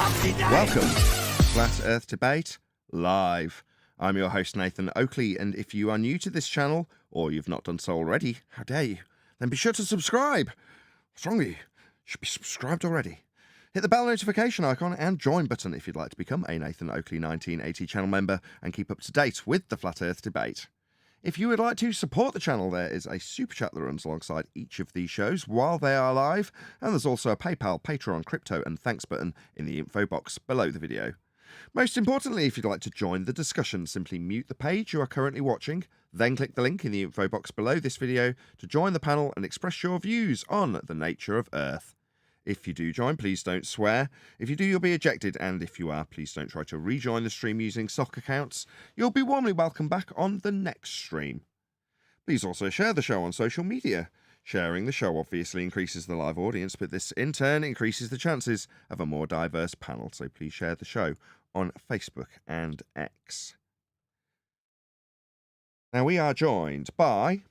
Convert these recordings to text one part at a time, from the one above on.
Welcome to Flat Earth Debate Live. I'm your host, Nathan Oakley, and if you are new to this channel, or you've not done so already, how dare you, then be sure to subscribe. What's wrong with you? You should be subscribed already. Hit the bell notification icon and join button if you'd like to become a Nathan Oakley 1980 channel member and keep up to date with the Flat Earth Debate. If you would like to support the channel, there is a super chat that runs alongside each of these shows while they are live, and there's also a PayPal, Patreon, crypto and thanks button in the info box below the video. Most importantly, if you'd like to join the discussion, simply mute the page you are currently watching, then click the link in the info box below this video to join the panel and express your views on the nature of Earth. If you do join, please don't swear. If you do, you'll be ejected, and if you are, please don't try to rejoin the stream using sock accounts. You'll be warmly welcome back on the next stream. Please also share the show on social media. Sharing the show obviously increases the live audience, but this in turn increases the chances of a more diverse panel, so please share the show on Facebook and X. Now we are joined by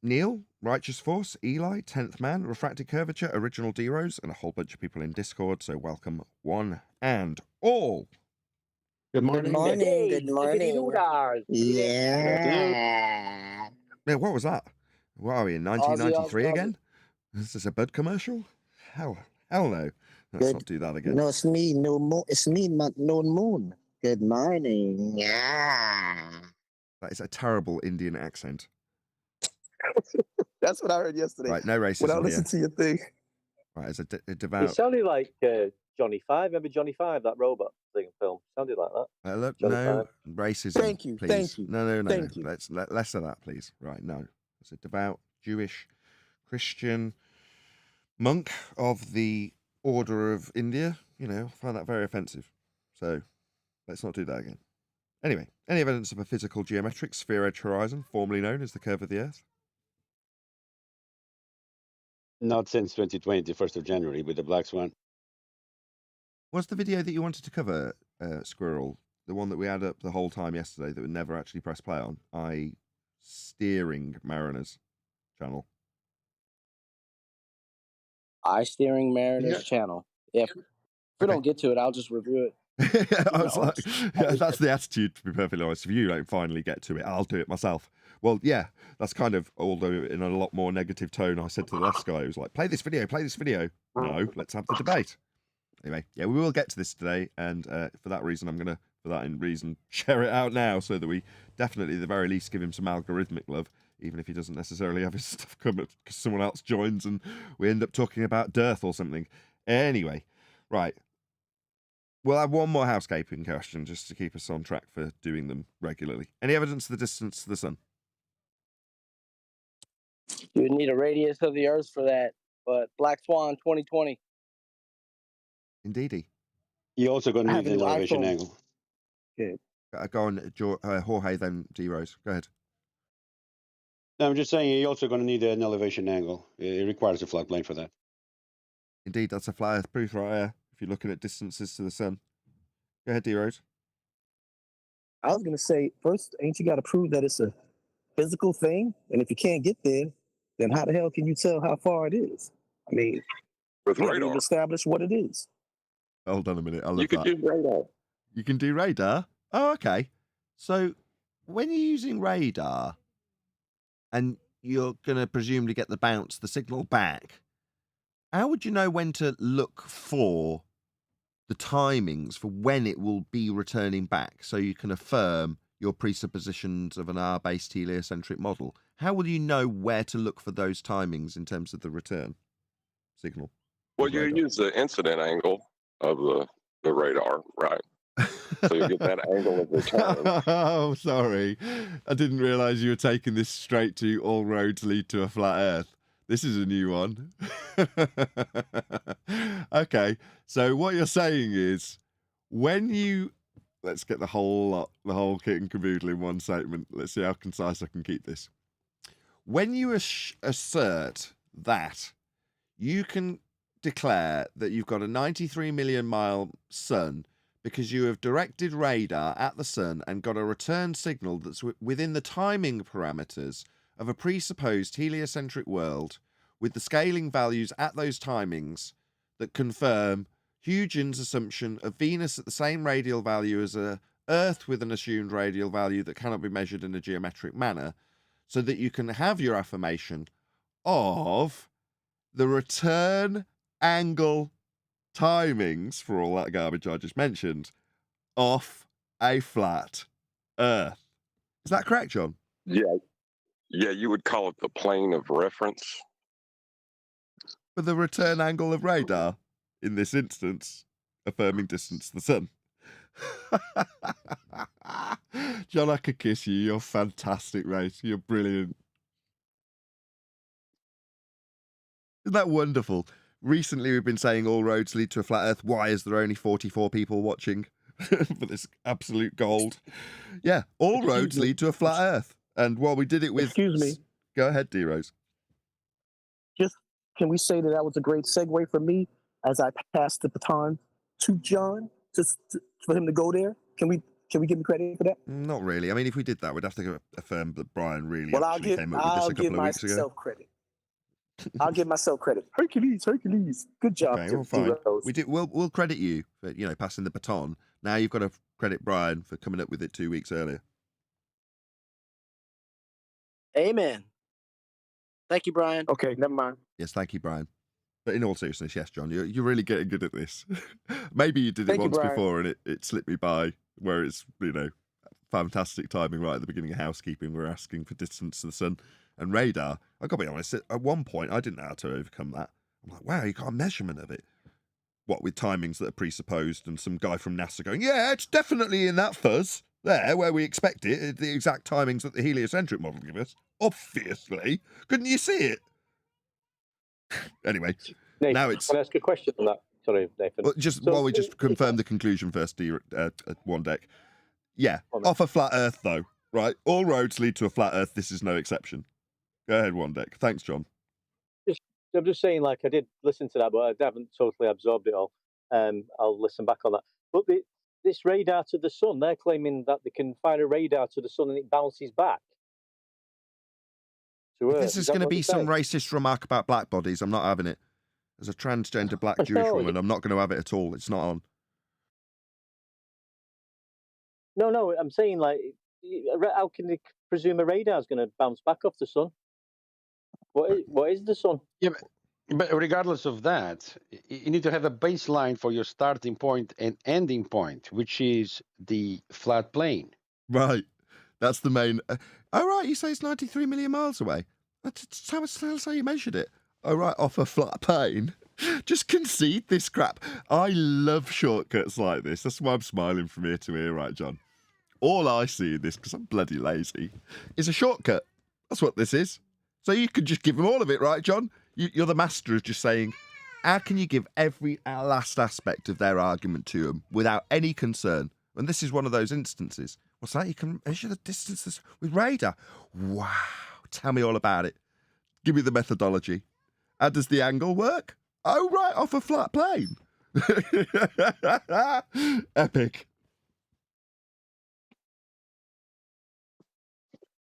Neil, Righteous Force, Eli, 10th Man, Refracted Curvature, Original D-Rose, and a whole bunch of people in Discord, so welcome one and all. Good morning. Good morning. Good morning. Yeah, what was that? What are we, in 1993 again? Is this a Bud commercial? Hell no. Let's not do that again. No, it's me, no moon. It's me, no moon. Good morning. Yeah. That is a terrible Indian accent. That's what I heard yesterday. Right, no racism when I listened to your thing. Right, it's a devout... It sounded like Johnny Five. Remember Johnny Five, that robot thing film? Sounded like that. Look, Johnny no Five. Racism. Thank you, please. thank you. No. Thank you. Let's less of that, please. Right, no. It's a devout Jewish Christian monk of the Order of India. You know, I find that very offensive. So let's not do that again. Anyway, any evidence of a physical geometric sphere-edge horizon, formerly known as the curve of the Earth? Not since 2020, 1st of January, with the Black Swan. Was the video that you wanted to cover, Squirrel, the one that we had up the whole time yesterday that we never actually pressed play on? Steering Mariners channel. Steering Mariners channel. If we don't get to it, I'll just review it. I was like, yeah, that's the attitude, to be perfectly honest. If you don't finally get to it, I'll do it myself. Well, yeah, that's kind of, although in a lot more negative tone, I said to the last guy, who was like, play this video. No, let's have the debate. Anyway, yeah, we will get to this today, and for that reason, I'm going to, share it out now, so that we definitely, at the very least, give him some algorithmic love, even if he doesn't necessarily have his stuff come up, because someone else joins, and we end up talking about dearth or something. Anyway, right. We'll have one more housekeeping question just to keep us on track for doing them regularly. Any evidence of the distance to the sun? You would need a radius of the Earth for that, but Black Swan 2020. Indeedy. You're also going to need an elevation iPhone. angle. Good. Go on, Jorge, then D-Rose. Go ahead. No, I'm just saying you're also going to need an elevation angle. It requires a flat plane for that. Indeed, that's a flat Earth proof right there, if you're looking at distances to the sun. Go ahead, D-Rose. I was gonna say, first, ain't you got to prove that it's a physical thing? And if you can't get there, then how the hell can you tell how far it is? I mean, with we haven't radar, even established what it is. Hold on a minute. I love you could that. do radar. You can do radar? Oh, okay. So when you're using radar and you're going to presumably get the signal back, how would you know when to look for the timings for when it will be returning back, so you can affirm your presuppositions of an R-based heliocentric model? How will you know where to look for those timings in terms of the return signal? Well, you use the incident angle of the radar, right? So you get that angle of return. Oh, sorry. I didn't realize you were taking this straight to all roads lead to a flat Earth. This is a new one. Okay, so what you're saying is, when you... Let's get the whole kit and caboodle in one statement. Let's see how concise I can keep this. When you assert that you can declare that you've got a 93 million mile sun because you have directed radar at the sun and got a return signal that's within the timing parameters of a presupposed heliocentric world with the scaling values at those timings that confirm Huygens' assumption of Venus at the same radial value as Earth with an assumed radial value that cannot be measured in a geometric manner, so that you can have your affirmation of the return angle timings for all that garbage I just mentioned off a flat Earth. Is that correct, John? Yeah, you would call it the plane of reference. For the return angle of radar, in this instance, affirming distance to the sun. John, I could kiss you. You're fantastic, mate. You're brilliant. Isn't that wonderful? Recently, we've been saying all roads lead to a flat Earth. Why is there only 44 people watching for this absolute gold? Yeah, all roads lead to a flat Earth. And while we did it with... Excuse me. Go ahead, D-Rose. Just can we say that that was a great segue for me as I passed the baton to John for him to go there? Can we give him credit for that? Not really. I mean, if we did that, we'd have to affirm that Brian really Well, actually came up with this a couple of weeks ago. myself credit. I'll give myself credit. Hercules. Good job, Okay, well, fine. We'll credit you for passing the baton. Now you've got to credit Brian for coming up with it 2 weeks earlier. Amen. Thank you, Brian. Okay, never mind. Yes, thank you, Brian. But in all seriousness, yes, John, you're really getting good at this. Maybe you did it once before and it slipped me by, where it's, fantastic timing right at the beginning of housekeeping. We're asking for distance to the sun and radar. I've got to be honest, at one point, I didn't know how to overcome that. I'm like, wow, you got a measurement of it. What, with timings that are presupposed and some guy from NASA going, yeah, it's definitely in that fuzz there where we expect it, the exact timings that the heliocentric model gives us. Obviously. Couldn't you see it? Anyway, Nathan, now it's... Can I ask a question on that? Sorry, Nathan. Well, while we just confirm the conclusion first, One Deck. Yeah, off a flat Earth, though, right? All roads lead to a flat Earth. This is no exception. Go ahead, One Deck. Thanks, John. I'm just saying, I did listen to that, but I haven't totally absorbed it all. I'll listen back on that. But this radar to the sun, they're claiming that they can fire a radar to the sun and it bounces back to Earth. If this is going to be some racist remark about black bodies, I'm not having it. As a transgender black Jewish woman, I'm not going to have it at all. It's not on. No, I'm saying, how can they presume a radar is going to bounce back off the sun? What is the sun? Yeah, but regardless of that, you need to have a baseline for your starting point and ending point, which is the flat plane. Right. That's the main... right, you say it's 93 million miles away. That's how you measured it. Oh, right, off a flat plane. Just concede this crap. I love shortcuts like this. That's why I'm smiling from ear to ear, right, John? All I see in this, because I'm bloody lazy, is a shortcut. That's what this is. So you could just give them all of it, right, John? You're the master of just saying, how can you give every last aspect of their argument to them without any concern? And this is one of those instances. What's that? You can measure the distances with radar. Wow. Tell me all about it. Give me the methodology. How does the angle work? Oh, right, off a flat plane. Epic.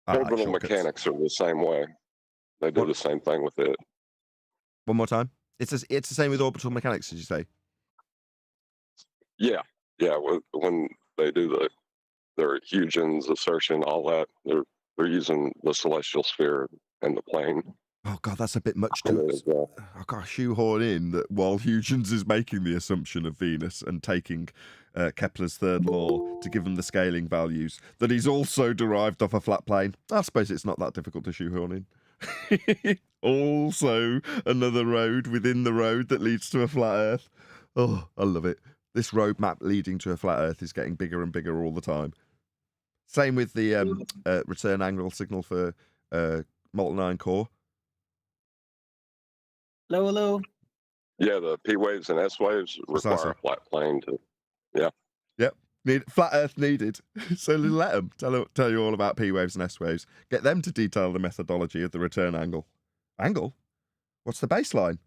Orbital mechanics are the same way. They do the same thing with it. One more time. It's the same with orbital mechanics, did you say? Yeah. When they do their Huygens assertion, all that, they're using the celestial sphere and the plane. Oh God, that's a bit much to. I've got to shoehorn in that while Huygens is making the assumption of Venus and taking Kepler's third law to give them the scaling values, that he's also derived off a flat plane. I suppose it's not that difficult to shoehorn in. Also, another road within the road that leads to a flat Earth. Oh, I love it. This roadmap leading to a flat Earth is getting bigger and bigger all the time. Same with the return angle signal for molten iron core. Hello. Yeah, the P waves and S waves require a flat plane to. Yeah. Yep. Flat Earth needed. So let them tell you all about P waves and S waves. Get them to detail the methodology of the return angle. Angle? What's the baseline?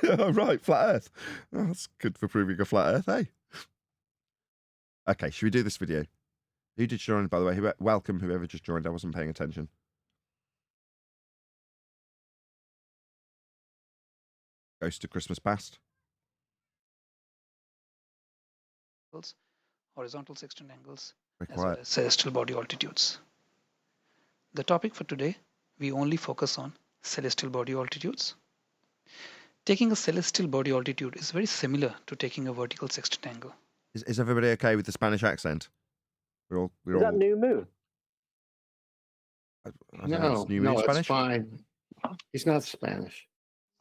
Oh, right, flat Earth. Oh, that's good for proving a flat Earth, eh? Okay, should we do this video? Who did join, by the way? Welcome, whoever just joined. I wasn't paying attention. Ghost of Christmas Past. horizontal sextant angles, Be as well quiet. as celestial body altitudes. The topic for today, we only focus on celestial body altitudes. Taking a celestial body altitude is very similar to taking a vertical sextant angle. Is everybody okay with the Spanish accent? We're Is that all. new moon? I don't know, it's New Moon No, it's Spanish. fine. He's not Spanish.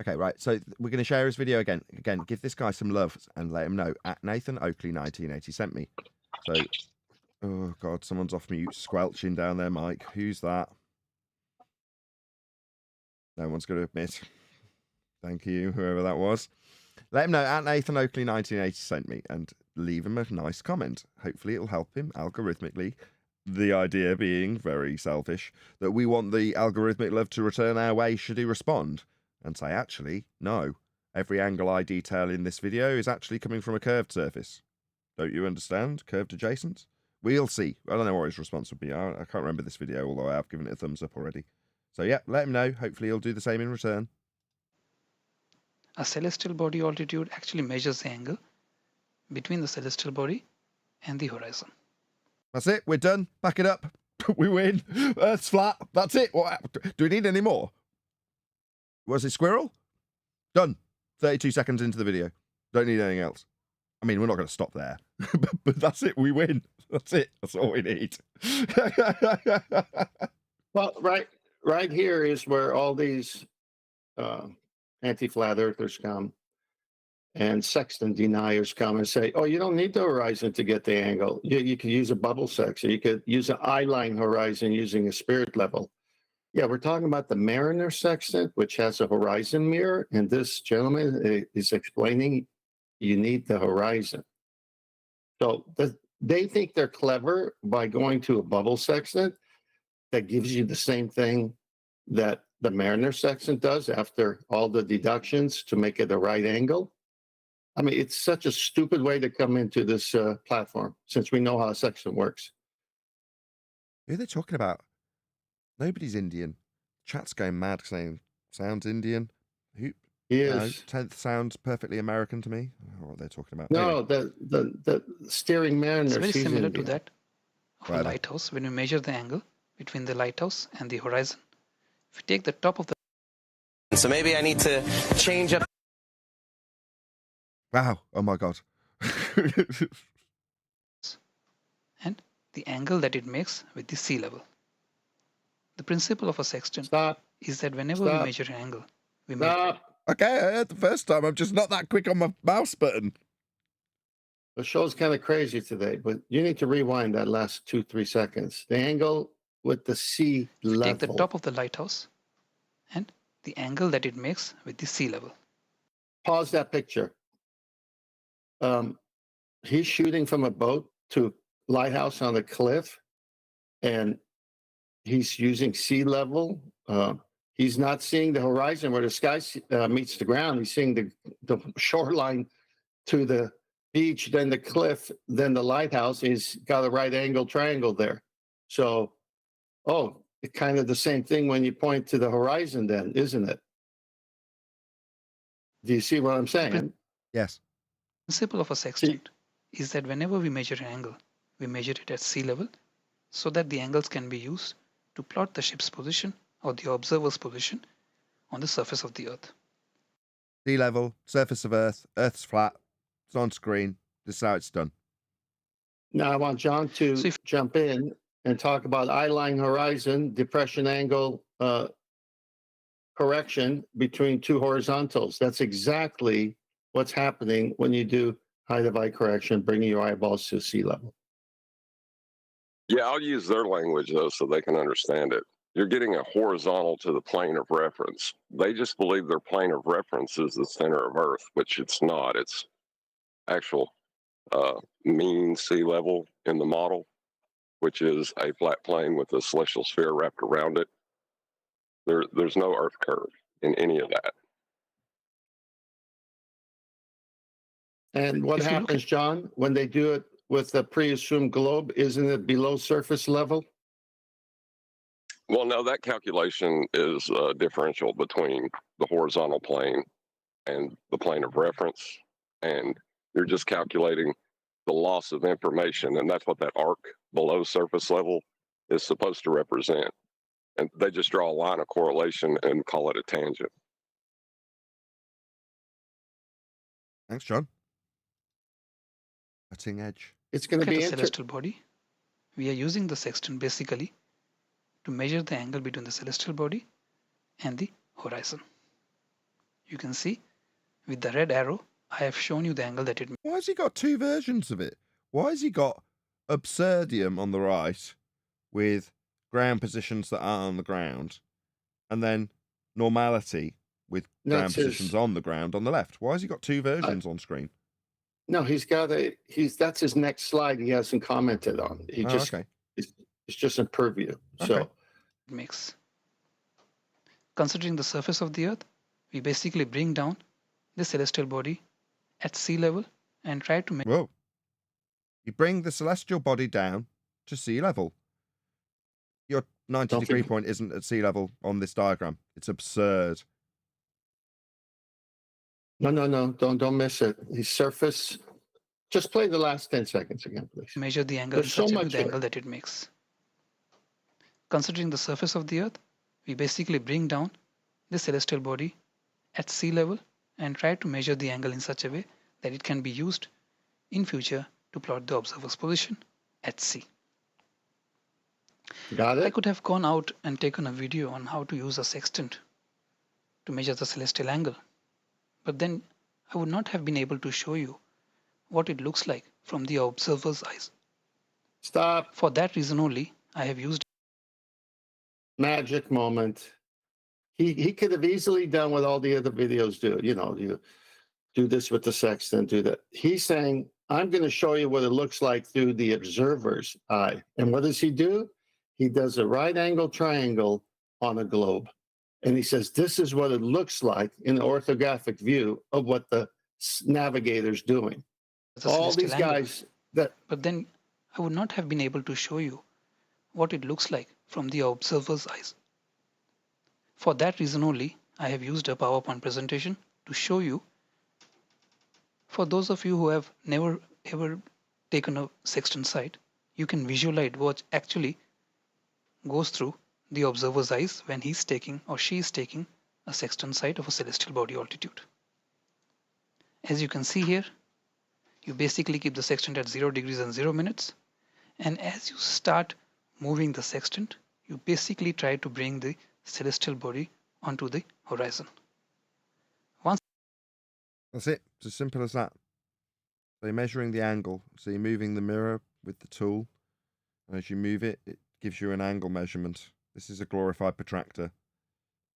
Okay, right. So we're going to share his video again. Again, give this guy some love and let him know. At Nathan Oakley 1980 sent me. So, oh God, someone's off mute, squelching down their mic. Who's that? No one's going to admit. Thank you, whoever that was. Let him know. At Nathan Oakley 1980 sent me, and leave him a nice comment. Hopefully, it'll help him algorithmically. The idea being very selfish that we want the algorithmic love to return our way should he respond. And say, actually, no. Every angle I detail in this video is actually coming from a curved surface. Don't you understand? Curved adjacent? We'll see. I don't know what his response would be. I can't remember this video, although I have given it a thumbs up already. So yeah, let him know. Hopefully he'll do the same in return. A celestial body altitude actually measures the angle between the celestial body and the horizon. That's it. We're done. Back it up. We win. Earth's flat. That's it. What? Do we need any more? Was it squirrel? Done. 32 seconds into the video. Don't need anything else. I mean, we're not going to stop there. but that's it. We win. That's it. That's all we need. Well, right here is where all these anti-flat earthers come and sextant deniers come and say, oh, you don't need the horizon to get the angle. You could use a bubble section. You could use an eye-line horizon using a spirit level. Yeah, we're talking about the Mariner sextant, which has a horizon mirror. And this gentleman is explaining you need the horizon. So they think they're clever by going to a bubble sextant that gives you the same thing that the Mariner sextant does after all the deductions to make it a right angle. I mean, it's such a stupid way to come into this platform since we know how a sextant works. Who are they talking about? Nobody's Indian. Chat's going mad saying, sounds Indian. Who? He No, is. 10th sounds perfectly American to me. I don't know what they're talking about. No, Anyway. the steering Mariner. It's very similar to that of Whatever. a lighthouse when we measure the angle between the lighthouse and the horizon. If we take the top of the... So maybe I need to change up. Wow. Oh my God. and the angle that it makes with the sea level. The principle of a sextant is that whenever we measure an angle, we measure... Okay, I heard the first time. I'm just not that quick on my mouse button. The show's kind of crazy today, but you need to rewind that last 2-3 seconds. The angle with the sea level. Take the top of the lighthouse and the angle that it makes with the sea level. Pause that picture. He's shooting from a boat to lighthouse on the cliff, and he's using sea level. He's not seeing the horizon where the sky meets the ground. He's seeing the shoreline to the beach, then the cliff, then the lighthouse. He's got a right angle triangle there. So, it's kind of the same thing when you point to the horizon then, isn't it? Do you see what I'm saying? Yes. The principle of a sextant is that whenever we measure an angle, we measure it at sea level so that the angles can be used to plot the ship's position or the observer's position on the surface of the Earth. Sea level, surface of Earth, Earth's flat, it's on screen. This is how it's done. Now I want John to jump in and talk about eye-line horizon, depression angle correction between two horizontals. That's exactly what's happening when you do height of eye correction, bringing your eyeballs to sea level. Yeah, I'll use their language, though, so they can understand it. You're getting a horizontal to the plane of reference. They just believe their plane of reference is the center of Earth, which it's not. It's actual mean sea level in the model, which is a flat plane with a celestial sphere wrapped around it. There's no Earth curve in any of that. And what happens, John, when they do it with a pre-assumed globe? Isn't it below surface level? Well, no, that calculation is differential between the horizontal plane and the plane of reference. And you're just calculating the loss of information, and that's what that arc below surface level is supposed to represent. And they just draw a line of correlation and call it a tangent. Thanks, John. Cutting edge. It's going to Look at be a celestial body. We are using the sextant basically to measure the angle between the celestial body and the horizon. You can see with the red arrow, I have shown you the angle that it makes. Why has he got two versions of it? Why has he got absurdium on the right with ground positions that aren't on the ground, and then normality with ground positions on the ground on the left? Why has he got two versions on screen? No, that's his next slide he hasn't commented on. Okay. It's just in purview. Okay. So It makes. Considering the surface of the Earth, we basically bring down the celestial body at sea level and try to make. Whoa. You bring the celestial body down to sea level. Your 90-degree point isn't at sea level on this diagram. It's absurd. No. Don't miss it. The surface. Just play the last 10 seconds again, please. Measure the angle There's so much the angle that it makes. Considering the surface of the Earth, we basically bring down the celestial body at sea level and try to measure the angle in such a way that it can be used in future to plot the observer's position at sea. Got it? I could have gone out and taken a video on how to use a sextant to measure the celestial angle, but then I would not have been able to show you what it looks like from the observer's eyes. Stop. For that reason only, I have used Magic moment. He could have easily done what all the other videos do. You do this with the sextant, do that. He's saying, I'm going to show you what it looks like through the observer's eye. And what does he do? He does a right angle triangle on a globe. And he says, this is what it looks like in the orthographic view of what the navigator's doing. All these guys that. But then I would not have been able to show you what it looks like from the observer's eyes. For that reason only, I have used a PowerPoint presentation to show you. For those of you who have never ever taken a sextant sight, you can visualize what actually goes through the observer's eyes when he's taking or she is taking a sextant sight of a celestial body altitude. As you can see here, you basically keep the sextant at 0 degrees and 0 minutes, and as you start moving the sextant, you basically try to bring the celestial body onto the horizon. That's it. It's as simple as that. So you're measuring the angle. So you're moving the mirror with the tool. And as you move it, it gives you an angle measurement. This is a glorified protractor.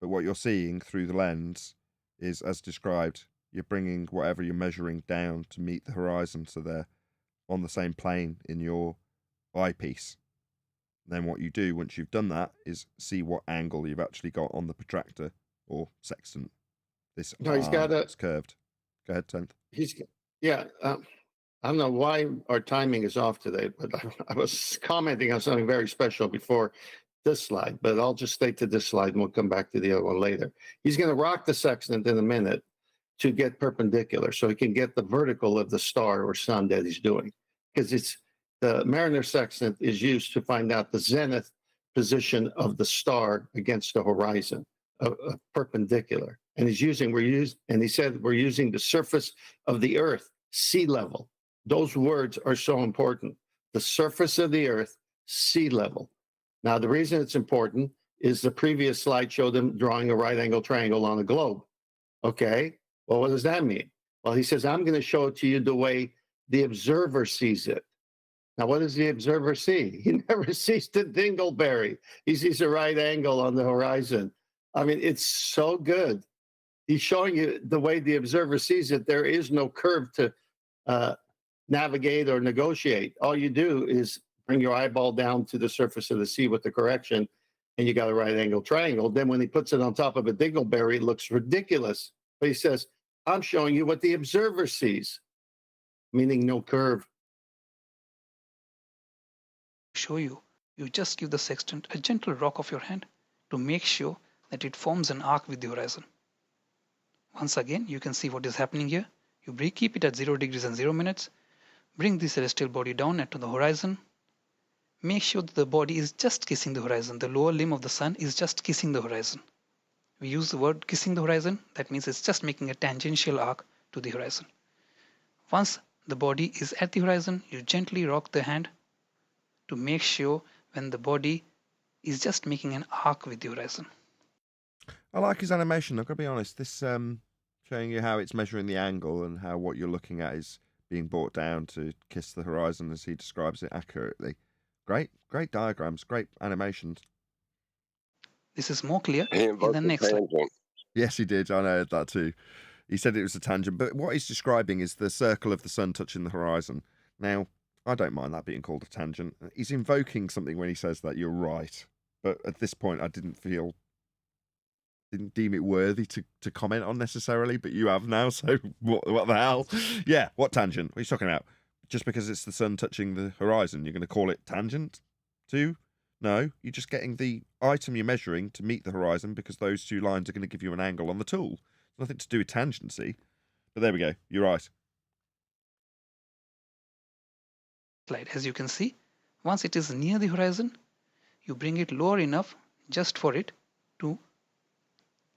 But what you're seeing through the lens is, as described, you're bringing whatever you're measuring down to meet the horizon. So they're on the same plane in your eyepiece. Then what you do once you've done that is see what angle you've actually got on the protractor or sextant. This he's got it's curved. Go ahead, 10th. I don't know why our timing is off today, but I was commenting on something very special before this slide, but I'll just stay to this slide and we'll come back to the other one later. He's going to rock the sextant in a minute to get perpendicular so he can get the vertical of the star or sun that he's doing. Because it's the Mariner sextant is used to find out the zenith position of the star against the horizon, perpendicular. And he said we're using the surface of the Earth, sea level. Those words are so important. The surface of the Earth, sea level. Now, the reason it's important is the previous slide showed him drawing a right angle triangle on a globe. Okay, well, what does that mean? Well, he says, I'm going to show it to you the way the observer sees it. Now, what does the observer see? He never sees the dingleberry. He sees a right angle on the horizon. I mean, it's so good. He's showing you the way the observer sees it. There is no curve to navigate or negotiate. All you do is bring your eyeball down to the surface of the sea with the correction, and you got a right angle triangle. Then when he puts it on top of a dingleberry, it looks ridiculous. But he says, I'm showing you what the observer sees, meaning no curve. Show you just give the sextant a gentle rock of your hand to make sure that it forms an arc with the horizon. Once again, you can see what is happening here. You keep it at 0 degrees and 0 minutes. Bring the celestial body down to the horizon. Make sure that the body is just kissing the horizon. The lower limb of the sun is just kissing the horizon. We use the word kissing the horizon. That means it's just making a tangential arc to the horizon. Once the body is at the horizon, you gently rock the hand to make sure when the body is just making an arc with the horizon. I like his animation. I've got to be honest. This showing you how it's measuring the angle and how what you're looking at is being brought down to kiss the horizon as he describes it accurately. Great diagrams, great animations. This is more clear in the next slide. Yes, he did. I know that too. He said it was a tangent, but what he's describing is the circle of the sun touching the horizon. Now, I don't mind that being called a tangent. He's invoking something when he says that. You're right. But at this point, I didn't deem it worthy to comment on necessarily, but you have now, so what the hell? Yeah, what tangent? What are you talking about? Just because it's the sun touching the horizon, you're going to call it tangent too? No, you're just getting the item you're measuring to meet the horizon because those two lines are going to give you an angle on the tool. It's nothing to do with tangency. But there we go. You're right. As you can see, once it is near the horizon, you bring it lower enough just for it to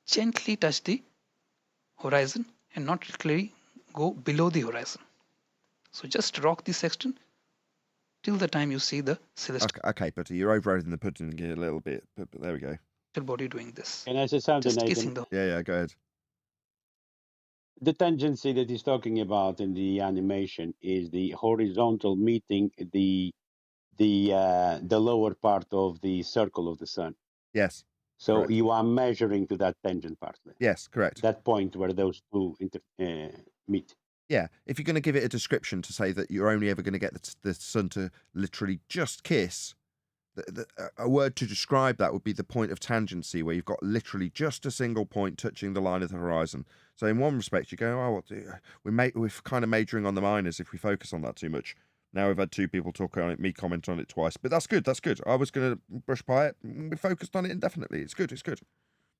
gently touch the horizon and not clearly go below the horizon. So just rock the sextant till the time you see the celestial. Okay, but you're overriding the pudding a little bit, but there we go. Body doing this. Can I say something, Just Nathan? kissing the. Yeah, go ahead. The tangency that he's talking about in the animation is the horizontal meeting the lower part of the circle of the sun. Yes. So correct. you are measuring to that tangent part. Yes, correct. That point where those two meet. Yeah, if you're going to give it a description to say that you're only ever going to get the sun to literally just kiss, a word to describe that would be the point of tangency, where you've got literally just a single point touching the line of the horizon. So in one respect, you go, oh, we're kind of majoring on the minors if we focus on that too much. Now we've had two people talk on it, me comment on it twice, but that's good. That's good. I was going to brush by it. We focused on it indefinitely. It's good. It's good.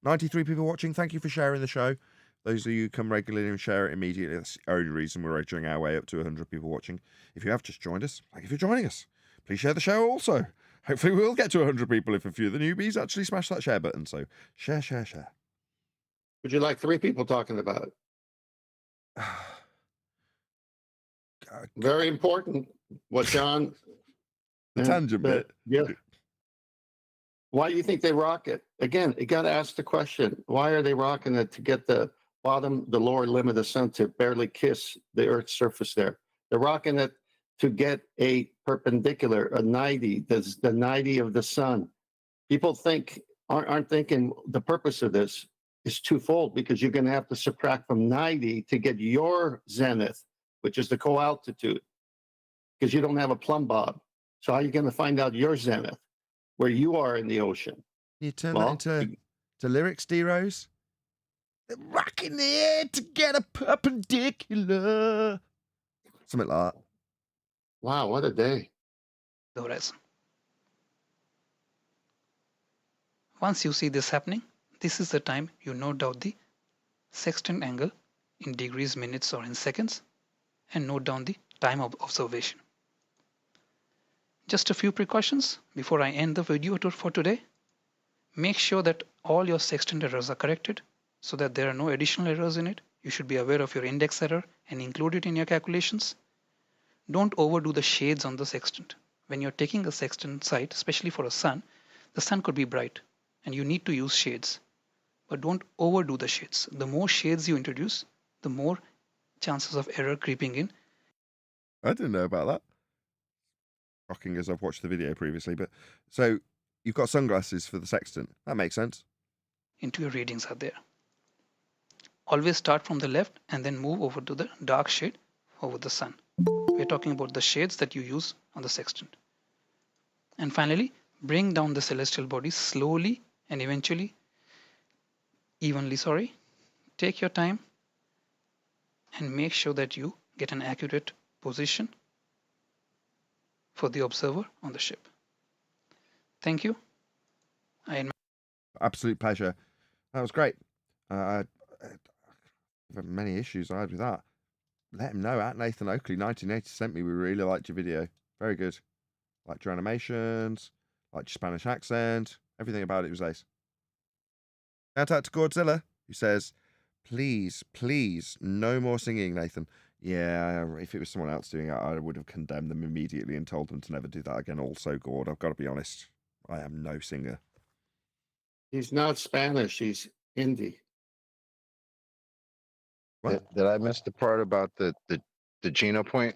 93 people watching. Thank you for sharing the show. Those of you who come regularly and share it immediately, that's the only reason we're edging our way up to 100 people watching. If you have just joined us, thank you for joining us. Please share the show also. Hopefully we'll get to 100 people if a few of the newbies actually smash that share button. So share. Would you like 3 people talking about it? Very important. What John... the tangent bit. Yeah. Why do you think they rock it? Again, you got to ask the question, why are they rocking it to get the lower limb of the sun to barely kiss the Earth's surface there? They're rocking it to get a perpendicular, a 90, the 90 of the sun. People aren't thinking the purpose of this is twofold, because you're going to have to subtract from 90 to get your zenith, which is the co-altitude, because you don't have a plumb bob. So how are you going to find out your zenith, where you are in the ocean? You turn that into lyrics, D-Rose? They're rocking it to get a perpendicular. Something like that. Wow, what a day. The horizon. Once you see this happening, this is the time you note down the sextant angle in degrees, minutes, or in seconds, and note down the time of observation. Just a few precautions before I end the video for today. Make sure that all your sextant errors are corrected so that there are no additional errors in it. You should be aware of your index error and include it in your calculations. Don't overdo the shades on the sextant. When you're taking a sextant sight, especially for a sun, the sun could be bright and you need to use shades. But don't overdo the shades. The more shades you introduce, the more chances of error creeping in. I didn't know about that. Shocking as I've watched the video previously, but so you've got sunglasses for the sextant. That makes sense. Into your readings are there. Always start from the left and then move over to the dark shade over the sun. We're talking about the shades that you use on the sextant. And finally, bring down the celestial body slowly and eventually, evenly, Take your time and make sure that you get an accurate position for the observer on the ship. Thank you. Absolute pleasure. That was great. Many issues I had with that. let him know at Nathan Oakley 1980 sent me. We really liked your video. Very good. Liked your animations, liked your Spanish accent. Everything about it was ace. Shout out to Godzilla, who says, please, please, no more singing, Nathan. Yeah, if it was someone else doing it, I would have condemned them immediately and told them to never do that again. Also, Gord, I've got to be honest. I am no singer. He's not Spanish. He's Hindi. What? Did I miss the part about the Geno point?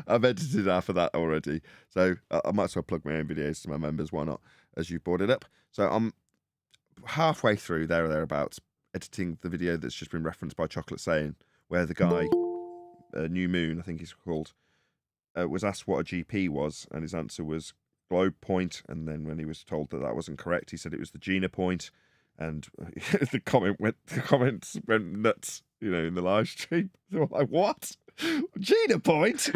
I've edited half of that already, so I might as well plug my own videos to my members. Why not? As you brought it up, so I'm halfway through there or thereabouts, editing the video that's just been referenced by Chocolate saying, where the guy, New Moon, I think he's called, was asked what a GP was, and his answer was globe point. And then when he was told that that wasn't correct, he said it was the Gina point, and the comments went nuts. You know, in the live stream, they were like, "What? Gina point?"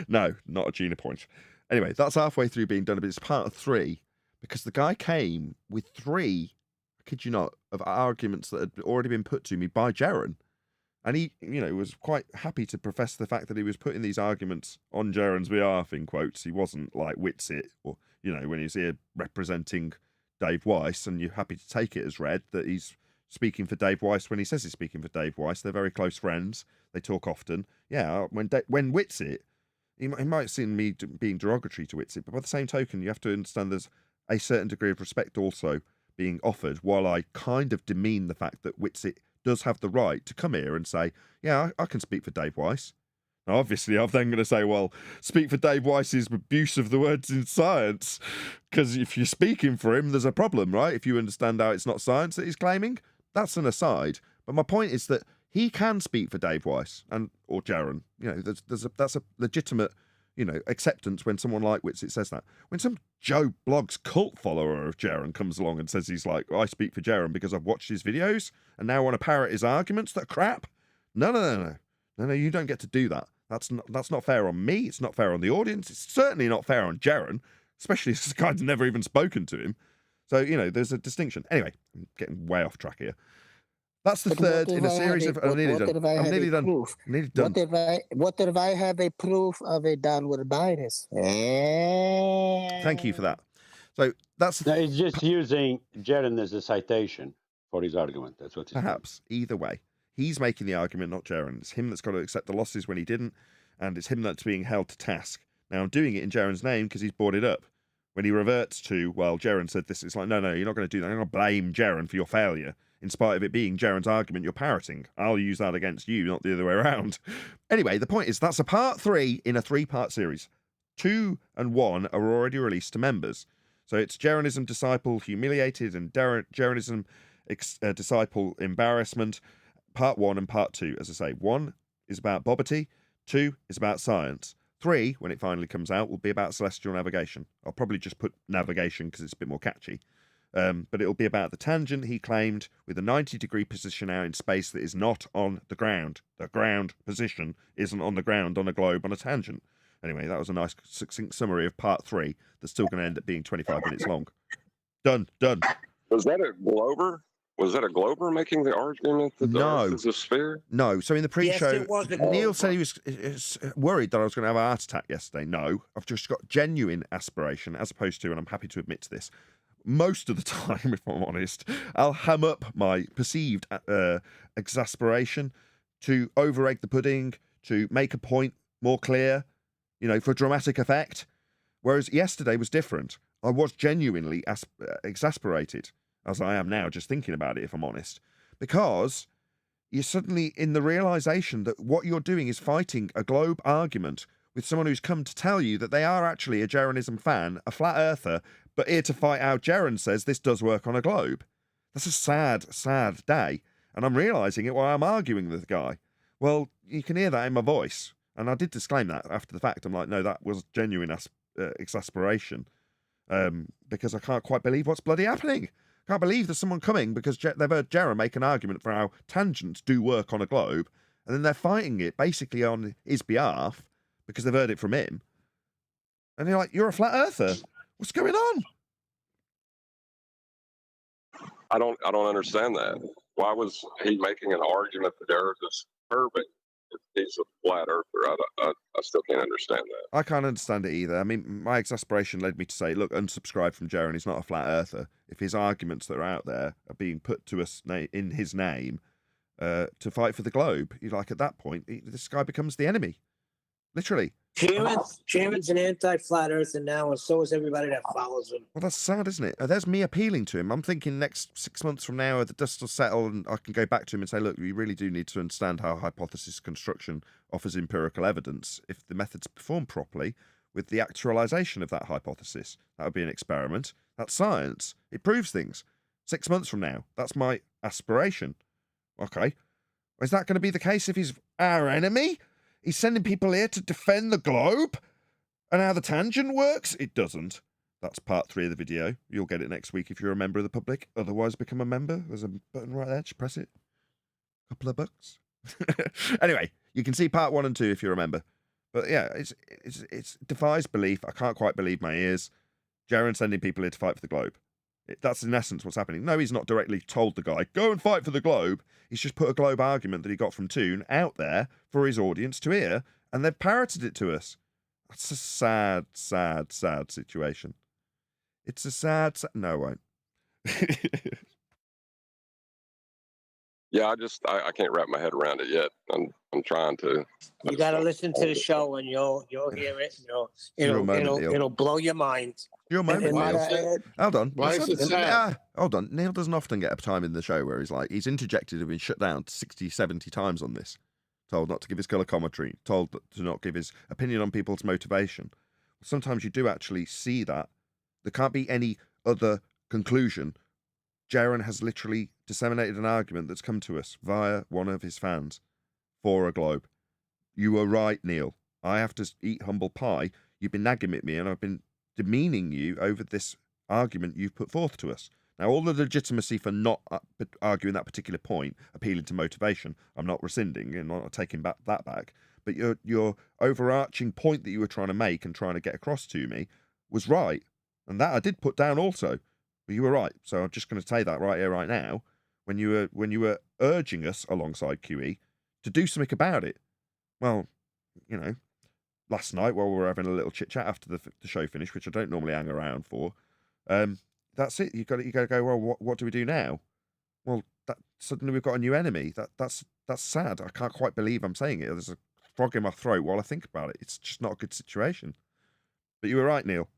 No, not a Gina point. Anyway, that's halfway through being done, but it's part of 3 because the guy came with 3, I kid you not, of arguments that had already been put to me by Jeran. And he, you know, was quite happy to profess the fact that he was putting these arguments on Jeran's behalf, in quotes. He wasn't like Witsit, or, you know, when he's here representing Dave Weiss, and you're happy to take it as read that he's speaking for Dave Weiss when he says he's speaking for Dave Weiss. They're very close friends. They talk often. Yeah, when Witsit, he might seem me being derogatory to Witsit, but by the same token, you have to understand there's a certain degree of respect also being offered, while I kind of demean the fact that Witsit does have the right to come here and say, yeah, I can speak for Dave Weiss. Now, obviously, I'm then going to say, well, speak for Dave Weiss's abuse of the words in science, because if you're speaking for him, there's a problem, right? If you understand how it's not science that he's claiming, that's an aside. But my point is that he can speak for Dave Weiss or Jeran. You know, that's a legitimate, you know, acceptance when someone like Witsit says that. When some Joe Blogs cult follower of Jeran comes along and says he's like, I speak for Jeran because I've watched his videos and now want to parrot his arguments that are crap. No, you don't get to do that. That's not fair on me. It's not fair on the audience. It's certainly not fair on Jeran, especially as this guy's never even spoken to him. So, you know, there's a distinction. Anyway, I'm getting way off track here. That's the third in a series of... I'm nearly done. I'm nearly done. Nearly done. What if I have a proof of a downward bias? Thank you for that. So that's... No, he's just using Jeran as a citation for his argument. That's what he's Perhaps. Doing. Either way. He's making the argument, not Jeran. It's him that's got to accept the losses when he didn't, and it's him that's being held to task. Now, I'm doing it in Jeran's name because he's brought it up. When he reverts to, well, Jeran said this, it's like, no, you're not going to do that. I'm going to blame Jeran for your failure, in spite of it being Jeran's argument you're parroting. I'll use that against you, not the other way around. Anyway, the point is that's a part 3 in a 3-part series. 2 and 1 are already released to members. So it's Jeranism Disciple Humiliated and Jeranism Disciple Embarrassment, part 1 and part 2. As I say, 1 is about Bobbity, 2 is about science. 3, when it finally comes out, will be about celestial navigation. I'll probably just put navigation because it's a bit more catchy. But it'll be about the tangent he claimed with a 90-degree position out in space that is not on the ground. The ground position isn't on the ground on a globe on a tangent. Anyway, that was a nice succinct summary of part 3 that's still going to end up being 25 minutes long. Done. Was that a Glover? Was that a Glover making the argument that the Earth is a sphere? No. So in the pre-show, Yes, it was a Neil Glover. said he was worried that I was going to have a heart attack yesterday. No, I've just got genuine aspiration, as opposed to, and I'm happy to admit to this, most of the time, if I'm honest, I'll ham up my perceived exasperation to over-egg the pudding, to make a point more clear, you know, for dramatic effect. Whereas yesterday was different. I was genuinely exasperated, as I am now, just thinking about it, if I'm honest, because you're suddenly in the realization that what you're doing is fighting a globe argument with someone who's come to tell you that they are actually a Jeranism fan, a flat earther, but here to fight how Jeran says this does work on a globe. That's a sad, sad day. And I'm realizing it while I'm arguing with the guy. Well, you can hear that in my voice. And I did disclaim that after the fact. I'm like, no, that was genuine exasperation. Because I can't quite believe what's bloody happening. Can't believe there's someone coming because they've heard Jeran make an argument for how tangents do work on a globe, and then they're fighting it basically on his behalf because they've heard it from him. And you're like, you're a flat earther. What's going on? I don't understand that. Why was he making an argument that Earth is curving if he's a flat earther? I still can't understand that. I can't understand it either. I mean, my exasperation led me to say, look, unsubscribe from Jeran. He's not a flat earther. If his arguments that are out there are being put to us in his name to fight for the globe, like at that point, this guy becomes the enemy. Literally. Jerans an anti-flat earther now, and so is everybody that follows him. Well, that's sad, isn't it? There's me appealing to him. I'm thinking next 6 months from now, the dust will settle and I can go back to him and say, look, you really do need to understand how hypothesis construction offers empirical evidence if the methods perform properly with the actualization of that hypothesis. That would be an experiment. That's science. It proves things. 6 months from now, that's my aspiration. Okay. Is that going to be the case if he's our enemy? He's sending people here to defend the globe? And how the tangent works? It doesn't. That's part 3 of the video. You'll get it next week if you're a member of the public. Otherwise, become a member. There's a button right there. Just press it. Couple of bucks. Anyway, you can see part 1 and 2 if you're a member. But yeah, it defies belief. I can't quite believe my ears. Jeran sending people here to fight for the globe. That's in essence what's happening. No, he's not directly told the guy, go and fight for the globe. He's just put a globe argument that he got from Toon out there for his audience to hear, and they've parroted it to us. That's a sad, sad, sad situation. It's a sad... No, I won't. Yeah, I can't wrap my head around it yet. I'm trying to. You got to listen to the show, and you'll hear it. It'll blow your mind. Your moment, Neil. Hold on. Why is it sad? Hold on. Neil doesn't often get a time in the show where he's interjected and been shut down 60, 70 times on this. Told not to give his colour commentary. Told to not give his opinion on people's motivation. Sometimes you do actually see that. There can't be any other conclusion. Jeran has literally disseminated an argument that's come to us via one of his fans for a globe. You were right, Neil. I have to eat humble pie. You've been nagging at me and I've been demeaning you over this argument you've put forth to us. Now, all the legitimacy for not arguing that particular point, appealing to motivation, I'm not rescinding and not taking that back. But your overarching point that you were trying to make and trying to get across to me was right. And that I did put down also. But you were right. So I'm just going to say that right here, right now, when you were urging us alongside QE to do something about it. Well, you know, last night while we were having a little chit chat after the show finished, which I don't normally hang around for, that's it. You got to go. Well, what do we do now? Well, suddenly we've got a new enemy. That's sad. I can't quite believe I'm saying it. There's a frog in my throat while I think about it. It's just not a good situation. But you were right, Neil.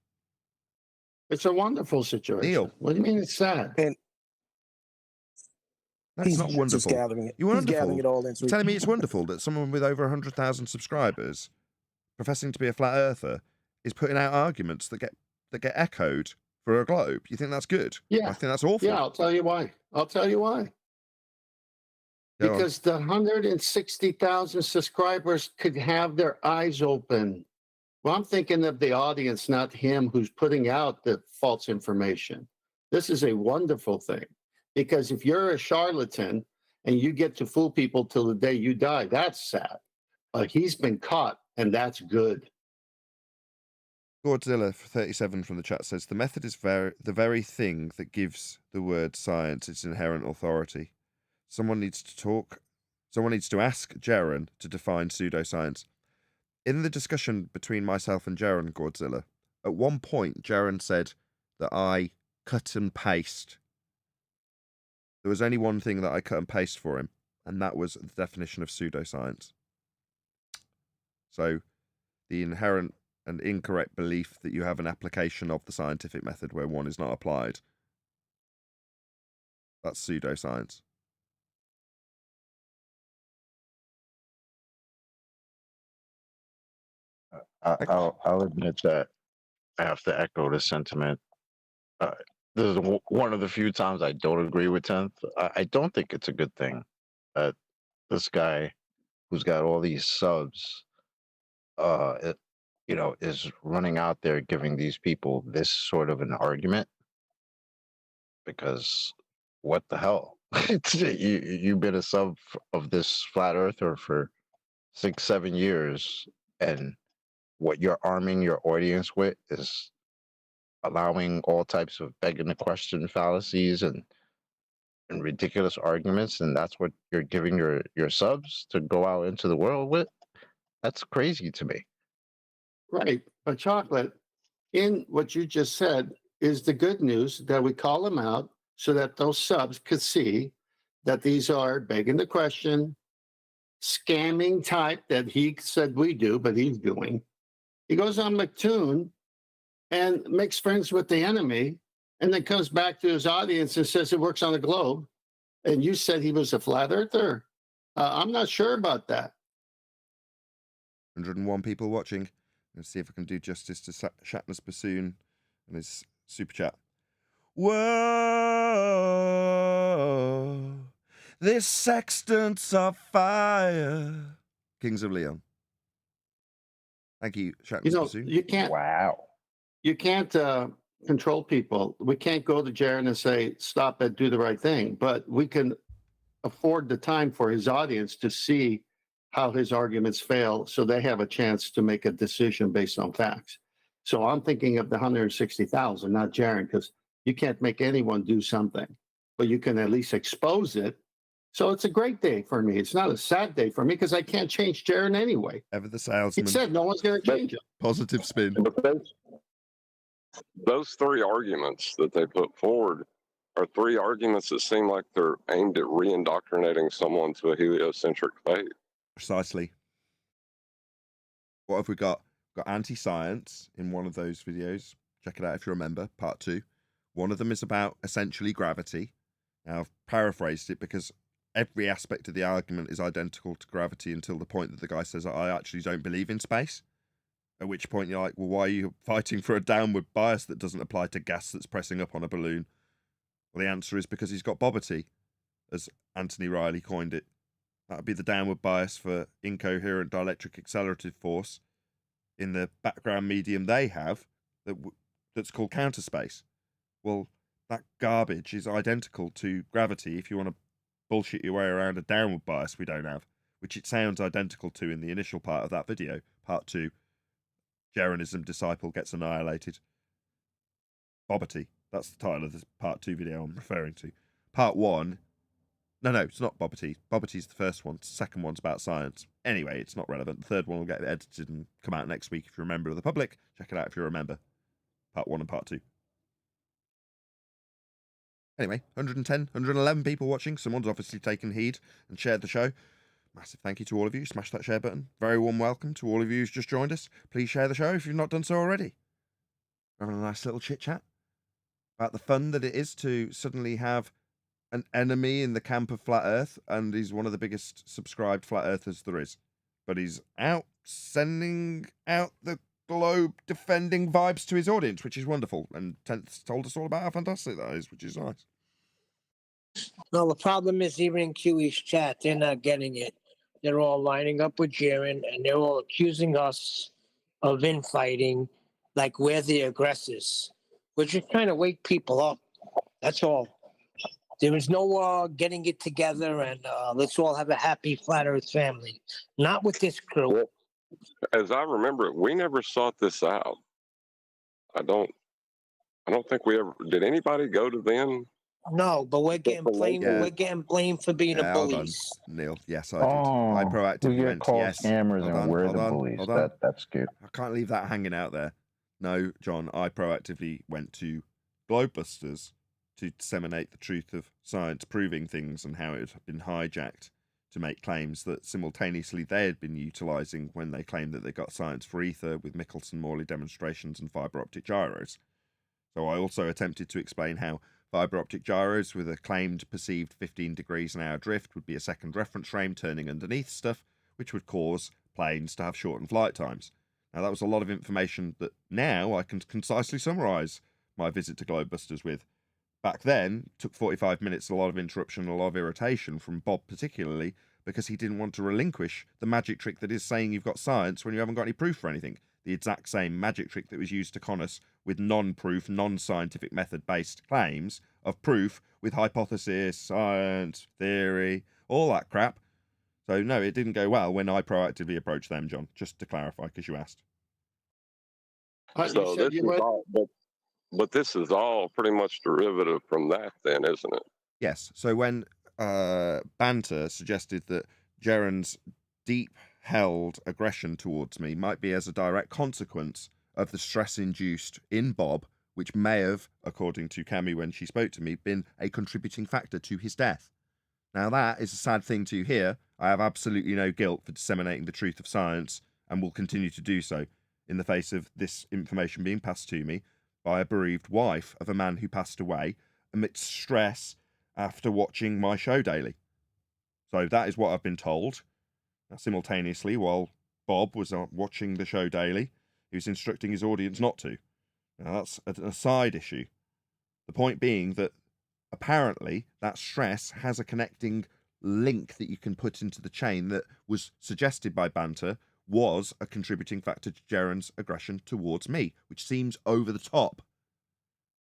It's a wonderful situation. Neil. What do you mean it's sad? And that's not wonderful. Just gathering it. You're wonderful. He's gathering it all into You're telling me it's wonderful that someone with over 100,000 subscribers, professing to be a flat earther, is putting out arguments that get echoed for a globe. You think that's good? Yeah. I think that's awful. Yeah, I'll tell you why. Because the 160,000 subscribers could have their eyes open. Well, I'm thinking of the audience, not him who's putting out the false information. This is a wonderful thing. Because if you're a charlatan and you get to fool people till the day you die, that's sad. But he's been caught, and that's good. Godzilla 37 from the chat says, the method is the very thing that gives the word science its inherent authority. Someone needs to ask Jeran to define pseudoscience. In the discussion between myself and Jeran, Godzilla, at one point Jeran said that I cut and paste. There was only one thing that I cut and paste for him, and that was the definition of pseudoscience. So the inherent and incorrect belief that you have an application of the scientific method where one is not applied, that's pseudoscience. I'll admit that I have to echo the sentiment. This is one of the few times I don't agree with 10th. I don't think it's a good thing that this guy who's got all these subs, is running out there giving these people this sort of an argument. Because what the hell? You've been a sub of this flat earther for 6-7 years, and what you're arming your audience with is allowing all types of begging the question fallacies and and ridiculous arguments, and that's what you're giving your subs to go out into the world with. That's crazy to me. Right. But Chocolate, in what you just said is the good news that we call them out so that those subs could see that these are begging the question, scamming type that he said we do, but he's doing. He goes on McToon and makes friends with the enemy and then comes back to his audience and says it works on the globe. And you said he was a flat earther. I'm not sure about that. 101 people watching. Let's see if I can do justice to Shatner's bassoon and his super chat. Whoa, this sextant's of fire. Kings of Leon. Thank you, Shatner's bassoon. You can't. Wow. You can't control people. We can't go to Jaron and say, stop it, do the right thing. But we can afford the time for his audience to see how his arguments fail so they have a chance to make a decision based on facts. So I'm thinking of the 160,000, not Jaron, because you can't make anyone do something, but you can at least expose it. So it's a great day for me. It's not a sad day for me because I can't change Jaron anyway. Ever the salesman. He said no one's going to change it. Positive spin. Those three arguments that they put forward are three arguments that seem like they're aimed at re-indoctrinating someone to a heliocentric faith. Precisely. What have we got? Got anti-science in one of those videos. Check it out if you remember, part 2. One of them is about essentially gravity. Now, I've paraphrased it because every aspect of the argument is identical to gravity until the point that the guy says, I actually don't believe in space. At which point you're like, well, why are you fighting for a downward bias that doesn't apply to gas that's pressing up on a balloon? Well, the answer is because he's got bobbity, as Anthony Riley coined it. That would be the downward bias for incoherent dielectric accelerative force in the background medium they have that's called counter space. Well, that garbage is identical to gravity if you want to bullshit your way around a downward bias we don't have, which it sounds identical to in the initial part of that video, part 2. Jeranism disciple gets annihilated. Bobbity. That's the title of the part 2 video I'm referring to. Part 1. No, it's not Bobbity. Bobbity's the first one. The second one's about science. Anyway, it's not relevant. The third one will get edited and come out next week if you're a member of the public. Check it out if you're a member. Part 1 and part 2. Anyway, 110, 111 people watching. Someone's obviously taken heed and shared the show. Massive thank you to all of you. Smash that share button. Very warm welcome to all of you who's just joined us. Please share the show if you've not done so already. We're having a nice little chit chat about the fun that it is to suddenly have an enemy in the camp of Flat Earth, and he's one of the biggest subscribed Flat Earthers there is. But he's out sending out the globe defending vibes to his audience, which is wonderful. And Tenth's told us all about how fantastic that is, which is nice. No, the problem is even in QE's chat, they're not getting it. They're all lining up with Jaron, and they're all accusing us of infighting like we're the aggressors. We're just trying to wake people up. That's all. There is no getting it together and let's all have a happy Flat Earth family. Not with this crew. Well, as I remember it, we never sought this out. I don't think we ever did. Anybody go to them? No, but we're getting blamed. Yeah. We're getting blamed for being the Hold on, bullies. Neil. Yes, I did. I proactively we went, get called yes. scammers Hold and on, we're hold the on, bullies. hold on. That's good. I can't leave that hanging out there. No, John, I proactively went to Globebusters to disseminate the truth of science, proving things and how it had been hijacked to make claims that simultaneously they had been utilising when they claimed that they got science for Aether with Michelson-Morley demonstrations and fibre optic gyros. So I also attempted to explain how fibre optic gyros with a claimed perceived 15 degrees an hour drift would be a second reference frame turning underneath stuff, which would cause planes to have shortened flight times. Now, that was a lot of information that now I can concisely summarise my visit to Globebusters with. Back then, it took 45 minutes, a lot of interruption, a lot of irritation from Bob particularly, because he didn't want to relinquish the magic trick that is saying you've got science when you haven't got any proof for anything. The exact same magic trick that was used to con us with non-proof, non-scientific method-based claims of proof with hypothesis, science, theory, all that crap. So, no, it didn't go well when I proactively approached them, John, just to clarify, because you asked. So this is all, but this is all pretty much derivative from that then, isn't it? Yes. So when Banter suggested that Jerans' deep-held aggression towards me might be as a direct consequence of the stress induced in Bob, which may have, according to Cammy when she spoke to me, been a contributing factor to his death. Now that is a sad thing to hear. I have absolutely no guilt for disseminating the truth of science and will continue to do so in the face of this information being passed to me by a bereaved wife of a man who passed away amidst stress after watching my show daily. So that is what I've been told. Now, simultaneously, while Bob was watching the show daily, he was instructing his audience not to. Now that's a side issue. The point being that apparently that stress has a connecting link that you can put into the chain that was suggested by Banter was a contributing factor to Jerans' aggression towards me, which seems over the top.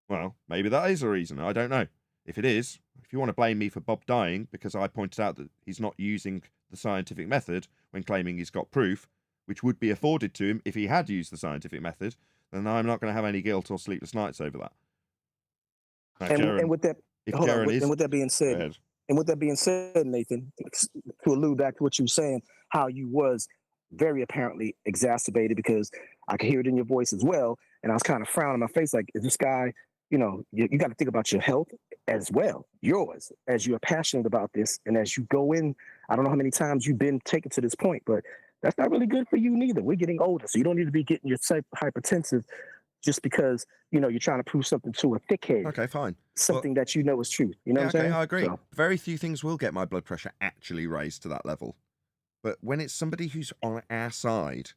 Well, maybe that is a reason. I don't know. If it is, if you want to blame me for Bob dying because I pointed out that he's not using the scientific method when claiming he's got proof, which would be afforded to him if he had used the scientific method, then I'm not going to have any guilt or sleepless nights over that. Now, And with that, and with that being said, Nathan, to allude back to what you were saying, how you was very apparently exacerbated because I could hear it in your voice as well, and I was kind of frowning my face like, is this guy? You know, you got to think about your health as well, yours, as you're passionate about this, and as you go in. I don't know how many times you've been taken to this point, but that's not really good for you neither. We're getting older, so you don't need to be getting yourself hypertensive just because you're trying to prove something to a thickhead. Okay, fine. Something that you know is true. You know what I'm saying? I agree. So, very few things will get my blood pressure actually raised to that level. But when it's somebody who's on our side,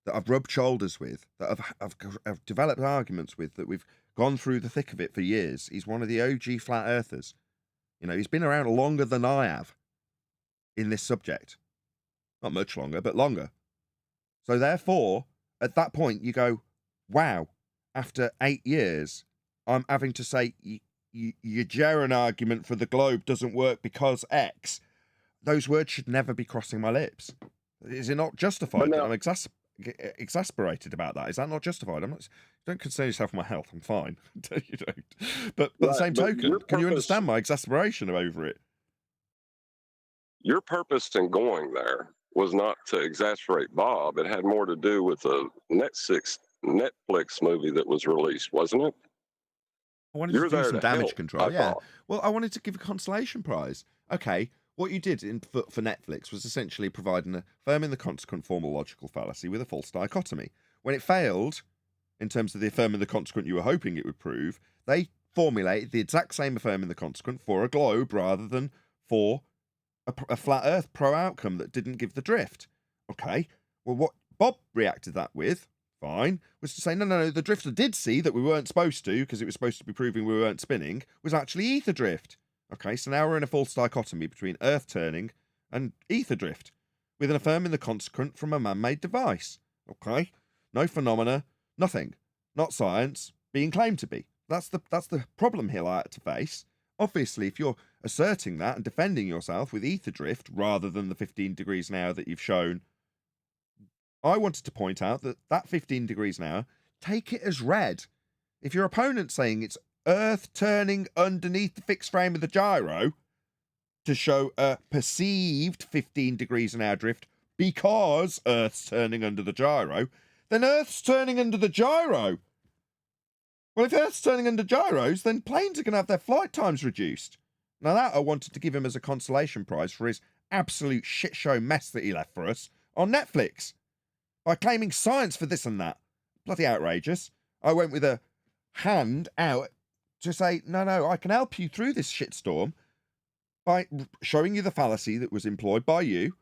that I've rubbed shoulders with, that I've developed arguments with, that we've gone through the thick of it for years, he's one of the OG flat earthers. He's been around longer than I have in this subject. Not much longer, but longer. So therefore, at that point, you go, wow, after 8 years, I'm having to say your Jeran argument for the globe doesn't work because X. Those words should never be crossing my lips. Is it not justified that I'm exasperated about that? Is that not justified? Don't concern yourself with my health. I'm fine. You don't. But by the same token, can you understand my exasperation over it? Your purpose in going there was not to exasperate Bob. It had more to do with the Netflix movie that was released, wasn't it? I wanted to do some damage control. Yeah. Well, I wanted to give a consolation prize. Okay. What you did for Netflix was essentially providing a affirming the consequent formal logical fallacy with a false dichotomy. When it failed, in terms of the affirming the consequent you were hoping it would prove, they formulated the exact same affirming the consequent for a globe rather than for a flat Earth pro-outcome that didn't give the drift. Okay, well, what Bob reacted that with, fine, was to say, no, the drift I did see that we weren't supposed to, because it was supposed to be proving we weren't spinning, was actually ether drift. Okay, so now we're in a false dichotomy between Earth turning and ether drift, with an affirming the consequent from a man-made device. Okay, no phenomena, nothing, not science, being claimed to be. That's the problem here I had to face. Obviously, if you're asserting that and defending yourself with ether drift rather than the 15 degrees an hour that you've shown, I wanted to point out that 15 degrees an hour, take it as read. If your opponent's saying it's Earth turning underneath the fixed frame of the gyro to show a perceived 15 degrees an hour drift because Earth's turning under the gyro, then Earth's turning under the gyro. Well, if Earth's turning under gyros, then planes are going to have their flight times reduced. Now that I wanted to give him as a consolation prize for his absolute shit show mess that he left for us on Netflix by claiming science for this and that. Bloody outrageous. I went with a hand out to say, no, I can help you through this shitstorm by showing you the fallacy that was employed by you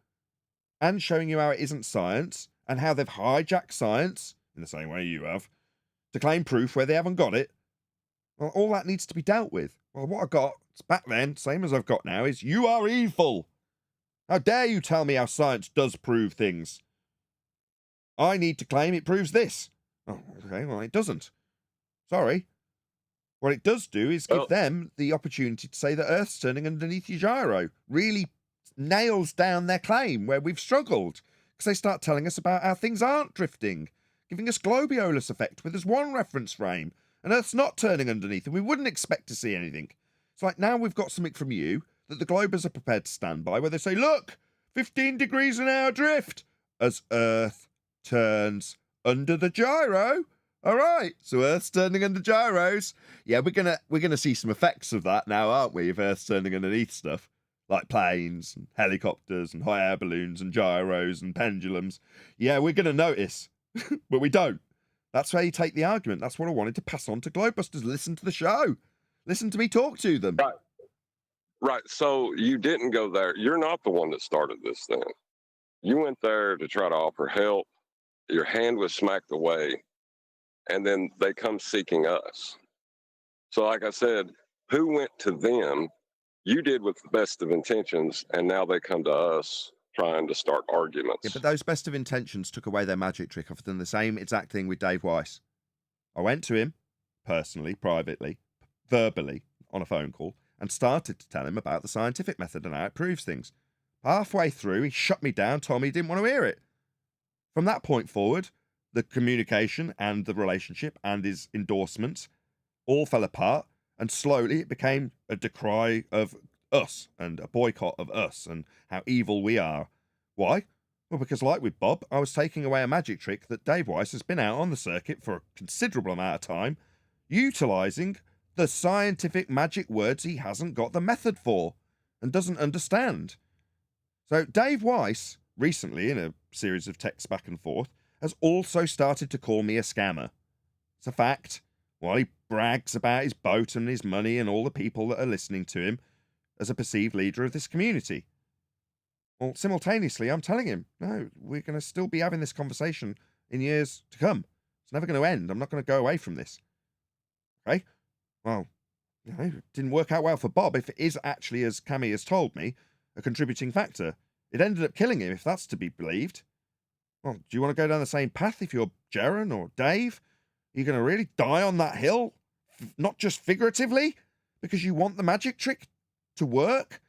and showing you how it isn't science and how they've hijacked science, in the same way you have, to claim proof where they haven't got it. Well, all that needs to be dealt with. Well, what I got back then, same as I've got now, is you are evil. How dare you tell me how science does prove things? I need to claim it proves this. Oh, okay, well, it doesn't. Sorry. What it does do is give them the opportunity to say that Earth's turning underneath your gyro. Really nails down their claim where we've struggled. Because they start telling us about how things aren't drifting, giving us globulus effect where there's one reference frame and Earth's not turning underneath and we wouldn't expect to see anything. It's like now we've got something from you that the Globers are prepared to stand by, where they say, look, 15 degrees an hour drift as Earth turns under the gyro. All right, so Earth's turning under gyros. Yeah, we're gonna see some effects of that now, aren't we? If Earth's turning underneath stuff like planes and helicopters and hot air balloons and gyros and pendulums. Yeah, we're gonna notice, but we don't. That's where you take the argument. That's what I wanted to pass on to Globebusters. Listen to the show. Listen to me talk to them. Right. So you didn't go there. You're not the one that started this thing. You went there to try to offer help. Your hand was smacked away, and then they come seeking us. So like I said, who went to them? You did with the best of intentions, and now they come to us trying to start arguments. Yeah, but those best of intentions took away their magic trick. I've done the same exact thing with Dave Weiss. I went to him, personally, privately, verbally, on a phone call, and started to tell him about the scientific method and how it proves things. Halfway through, he shut me down, told me he didn't want to hear it. From that point forward, the communication and the relationship and his endorsements all fell apart, and slowly it became a decry of us and a boycott of us and how evil we are. Why? Well, because like with Bob, I was taking away a magic trick that Dave Weiss has been out on the circuit for a considerable amount of time, utilising the scientific magic words he hasn't got the method for and doesn't understand. So Dave Weiss, recently in a series of texts back and forth, has also started to call me a scammer. It's a fact. While he brags about his boat and his money and all the people that are listening to him as a perceived leader of this community. Well, simultaneously, I'm telling him, no, we're going to still be having this conversation in years to come. It's never going to end. I'm not going to go away from this. Okay? Well, it didn't work out well for Bob. If it is actually, as Cammy has told me, a contributing factor, it ended up killing him, if that's to be believed. Well, do you want to go down the same path if you're Jeran or Dave? Are you going to really die on that hill? Not just figuratively? Because you want the magic trick to work?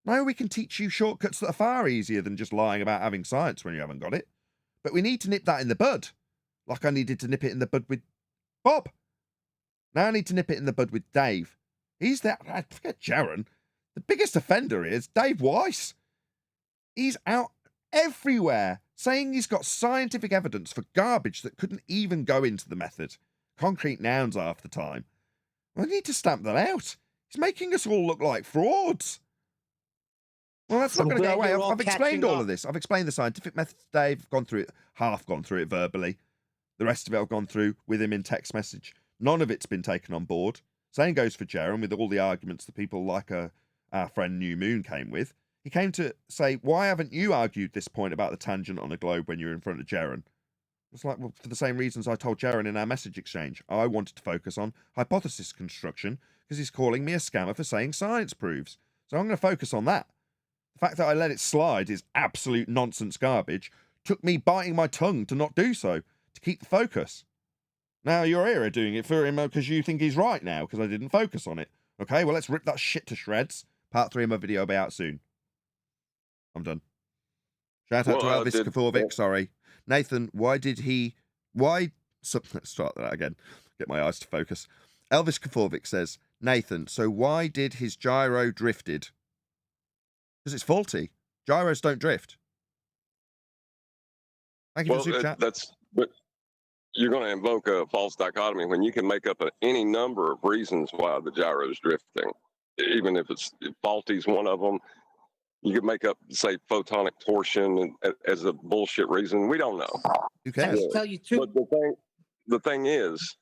No, we can teach you shortcuts that are far easier than just lying about having science when you haven't got it. But we need to nip that in the bud. Like I needed to nip it in the bud with Bob. Now I need to nip it in the bud with Dave. He's there. I forget Jeran. The biggest offender is Dave Weiss. He's out everywhere saying he's got scientific evidence for garbage that couldn't even go into the method. Concrete nouns half the time. I need to stamp that out. He's making us all look like frauds. Well, that's not going to go away. I've explained all of this. I've explained the scientific method to Dave. I've gone through it, half gone through it verbally. The rest of it I've gone through with him in text message. None of it's been taken on board. Same goes for Jeran with all the arguments that people like our friend New Moon came with. He came to say, why haven't you argued this point about the tangent on a globe when you're in front of Jeran? It's like, well, for the same reasons I told Jeran in our message exchange. I wanted to focus on hypothesis construction because he's calling me a scammer for saying science proves. So I'm going to focus on that. The fact that I let it slide is absolute nonsense garbage. Took me biting my tongue to not do so, to keep the focus. Now you're here doing it for him because you think he's right now because I didn't focus on it. Okay, well, let's rip that shit to shreds. Part 3 of my video will be out soon. I'm done. Shout out to Elvis Kafovic, sorry. Nathan, let's start that again. Get my eyes to focus. Elvis Kafovic says, Nathan, so why did his gyro drifted? Because it's faulty. Gyros don't drift. Thank you for the super chat. But you're going to invoke a false dichotomy when you can make up any number of reasons why the gyro is drifting. Even if it's faulty is one of them. You could make up, say, photonic torsion as a bullshit reason. We don't know. Who cares? I'll tell you too. But the thing is,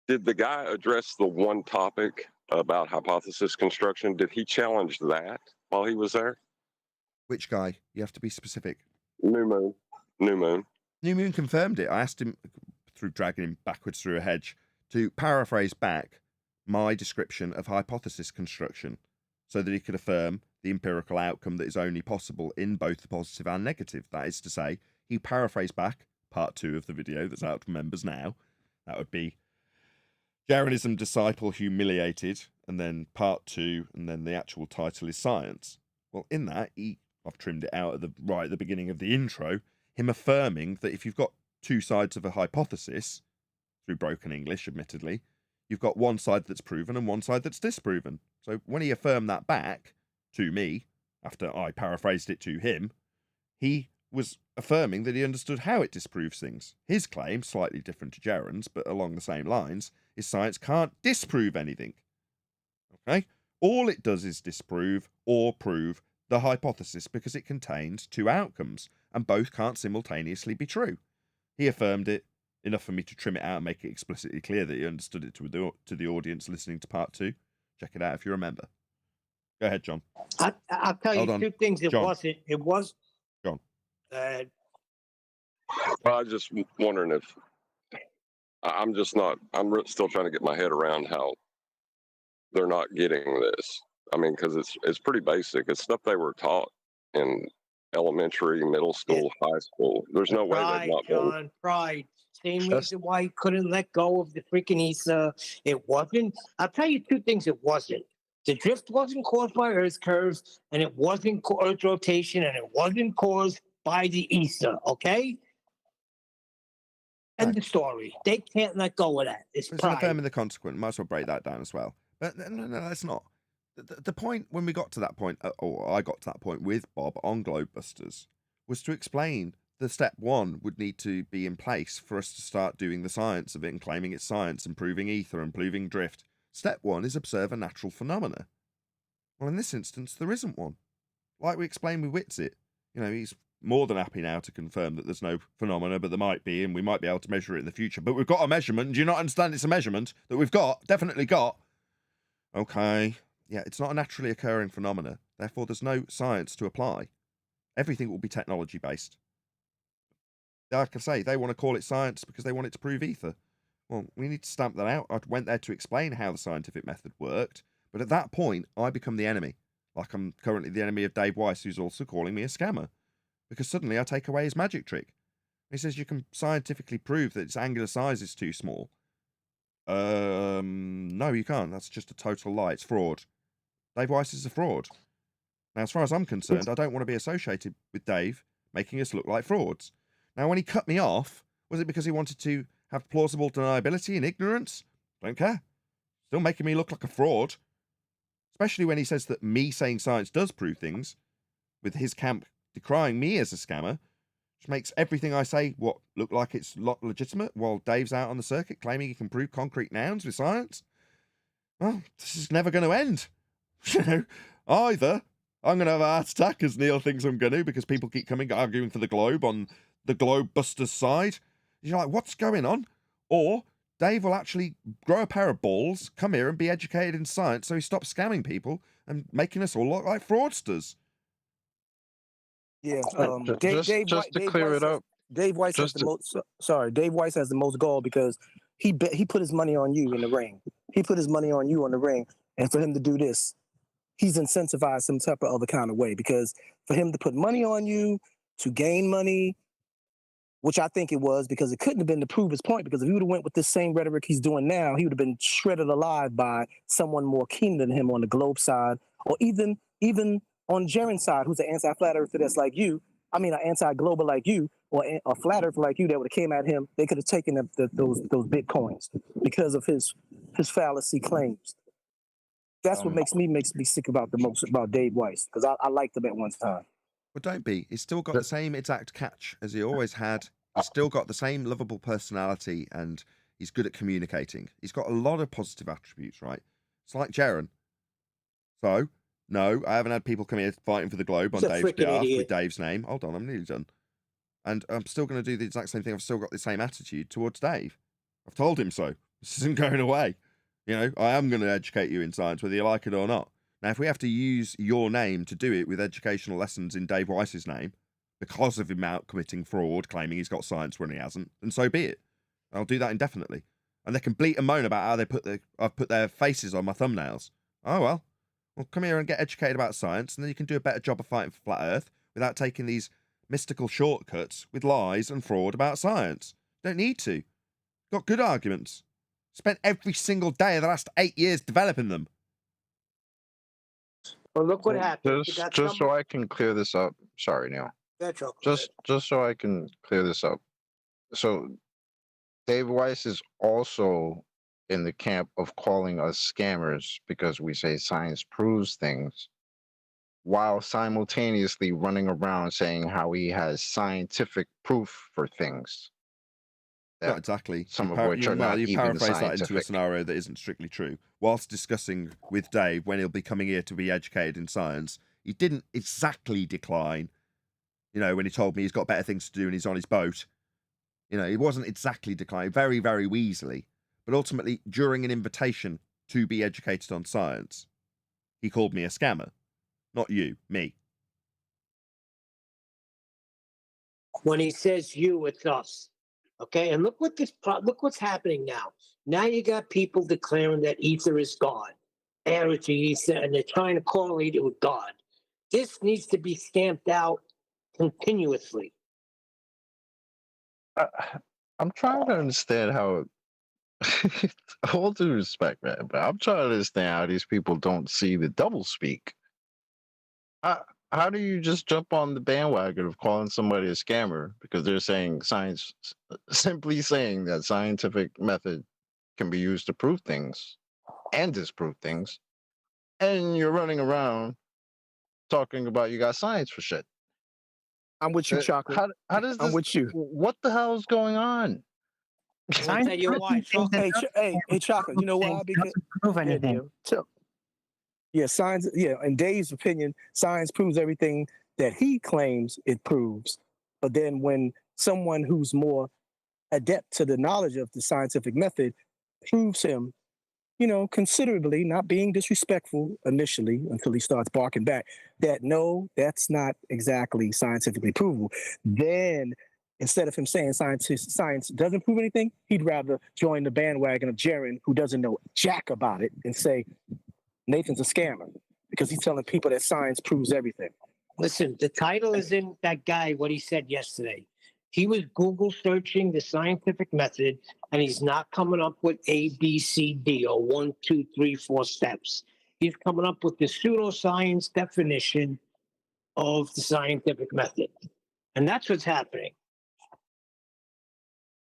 did the guy address the one topic about hypothesis construction? Did he challenge that while he was there? Which guy? You have to be specific. New Moon. New Moon confirmed it. I asked him, through dragging him backwards through a hedge, to paraphrase back my description of hypothesis construction so that he could affirm the empirical outcome that is only possible in both the positive and negative. That is to say, he paraphrased back part 2 of the video that's out to members now. That would be Jeranism Disciple Humiliated, and then part 2, and then the actual title is Science. Well, in that, I've trimmed it out at the beginning of the intro, him affirming that if you've got two sides of a hypothesis, through broken English, admittedly, you've got one side that's proven and one side that's disproven. So when he affirmed that back to me, after I paraphrased it to him, he was affirming that he understood how it disproves things. His claim, slightly different to Jerans, but along the same lines, is science can't disprove anything. Okay? All it does is disprove or prove the hypothesis because it contains two outcomes, and both can't simultaneously be true. He affirmed it enough for me to trim it out and make it explicitly clear that he understood it to the audience listening to part 2. Check it out if you remember. Go ahead, John. I'll tell you two things. It John. wasn't. It was. John. Well, I was just wondering if I'm still trying to get my head around how they're not getting this. I mean, because it's pretty basic. It's stuff they were taught in elementary, middle school, high school. There's no way they've not been. Pride. Same reason why he couldn't let go of the freaking Aether. It wasn't. I'll tell you two things. It wasn't. The drift wasn't caused by Earth's curves, and it wasn't Earth's rotation, and it wasn't caused by the Aether. Okay. End the story. They can't let go of that. It's pride. Affirming the consequent. Might as well break that down as well. But no, that's not. The point when we got to that point, or I got to that point with Bob on Globebusters, was to explain that step 1 would need to be in place for us to start doing the science of it and claiming it's science and proving Aether and proving drift. Step 1 is observe a natural phenomena. Well, in this instance, there isn't one. Like we explained with Whitsit, he's more than happy now to confirm that there's no phenomena, but there might be, and we might be able to measure it in the future. But we've got a measurement. Do you not understand it's a measurement that we've got? Definitely got. Okay. Yeah, it's not a naturally occurring phenomena. Therefore, there's no science to apply. Everything will be technology-based. Like I say, they want to call it science because they want it to prove Aether. Well, we need to stamp that out. I went there to explain how the scientific method worked, but at that point, I become the enemy. Like I'm currently the enemy of Dave Weiss, who's also calling me a scammer. Because suddenly I take away his magic trick. He says you can scientifically prove that its angular size is too small. No, you can't. That's just a total lie. It's fraud. Dave Weiss is a fraud. Now, as far as I'm concerned, I don't want to be associated with Dave making us look like frauds. Now, when he cut me off, was it because he wanted to have plausible deniability and ignorance? Don't care. Still making me look like a fraud. Especially when he says that me saying science does prove things, with his camp decrying me as a scammer, which makes everything I say look like it's legitimate, while Dave's out on the circuit claiming he can prove concrete nouns with science. Well, this is never going to end. Either I'm going to have a heart attack, as Neil thinks I'm going to, because people keep coming arguing for the globe on the Globebusters side. You're like, what's going on? Or Dave will actually grow a pair of balls, come here and be educated in science so he stops scamming people and making us all look like fraudsters. Yeah, Dave Weiss has the most. Sorry, Dave Weiss has the most gall because he put his money on you in the ring. He put his money on you on the ring, and for him to do this, he's incentivized some type of other kind of way. Because for him to put money on you to gain money, which I think it was, because it couldn't have been to prove his point. Because if he would have went with this same rhetoric he's doing now, he would have been shredded alive by someone more keen than him on the globe side, or even on Jerans' side, who's an anti-flat earther that's like you, an anti-global like you, or a flat earther like you that would have came at him, they could have taken those Bitcoins because of his fallacy claims. That's what makes me sick about the most about Dave Weiss, because I liked him at one time. Well, don't be. He's still got the same exact catch as he always had. He's still got the same lovable personality, and he's good at communicating. He's got a lot of positive attributes, right? It's like Jeran. So, no, I haven't had people come here fighting for the globe on Dave's behalf with Dave's name. Hold on, I'm nearly done. And I'm still going to do the exact same thing. I've still got the same attitude towards Dave. I've told him so. This isn't going away. I am going to educate you in science, whether you like it or not. Now, if we have to use your name to do it with educational lessons in Dave Weiss's name, because of him out committing fraud, claiming he's got science when he hasn't, then so be it. I'll do that indefinitely. And they can bleat and moan about how I've put their faces on my thumbnails. Oh, well. Well, come here and get educated about science, and then you can do a better job of fighting for flat Earth without taking these mystical shortcuts with lies and fraud about science. Don't need to. Got good arguments. Spent every single day of the last 8 years developing them. Well, look what happened. Just so I can clear this up. Sorry, Neil. Just so I can clear this up. So, Dave Weiss is also in the camp of calling us scammers because we say science proves things, while simultaneously running around saying how he has scientific proof for things. Not exactly. Some of which are not you even paraphrase that into a scientific. scenario that isn't strictly true. Whilst discussing with Dave when he'll be coming here to be educated in science, he didn't exactly decline. You know, when he told me he's got better things to do and he's on his boat. You know, he wasn't exactly declining, very, very wheezily. But ultimately, during an invitation to be educated on science, he called me a scammer. Not you, me. When he says you, it's us. Okay, and look what's happening now. Now you got people declaring that Ether is God, Aether to Ether, and they're trying to correlate it with God. This needs to be stamped out continuously. I'm trying to understand how. All due respect, man, but I'm trying to understand how these people don't see the doublespeak. How do you just jump on the bandwagon of calling somebody a scammer because they're saying science, simply saying that scientific method can be used to prove things and disprove things, and you're running around talking about you got science for shit? I'm with you, Chocolate. How does this? I'm with you. What the hell is going on? I'll tell you why. Hey, Chocolate. You know why? Because prove anything. Science. Yeah, in Dave's opinion, science proves everything that he claims it proves. But then when someone who's more adept to the knowledge of the scientific method proves him, you know, considerably, not being disrespectful initially until he starts barking back, that no, that's not exactly scientifically provable. Then instead of him saying science doesn't prove anything, he'd rather join the bandwagon of Jerans, who doesn't know jack about it, and say Nathan's a scammer because he's telling people that science proves everything. Listen, the title is in that guy, what he said yesterday. He was Google searching the scientific method, and he's not coming up with A, B, C, D, or 1, 2, 3, 4 steps. He's coming up with the pseudoscience definition of the scientific method. And that's what's happening.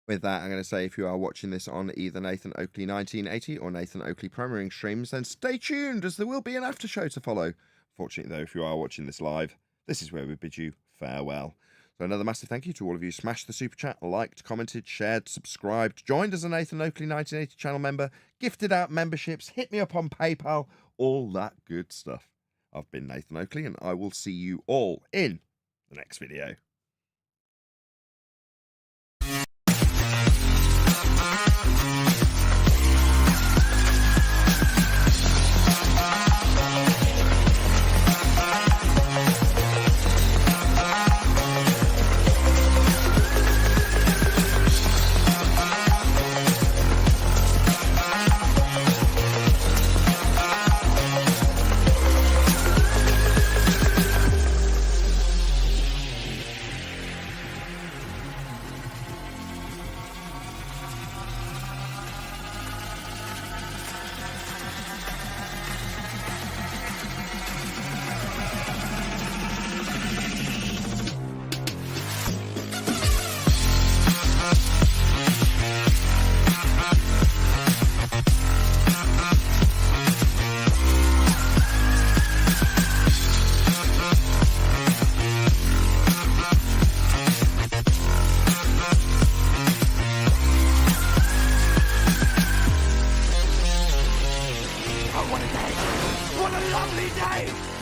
With that, I'm going to say if you are watching this on either Nathan Oakley 1980 or Nathan Oakley premiering streams, then stay tuned as there will be an after show to follow. Fortunately, though, if you are watching this live, this is where we bid you farewell. So another massive thank you to all of you who smashed the super chat, liked, commented, shared, subscribed, joined as a Nathan Oakley 1980 channel member, gifted out memberships, hit me up on PayPal, all that good stuff. I've been Nathan Oakley, and I will see you all in the next video. What a lovely day!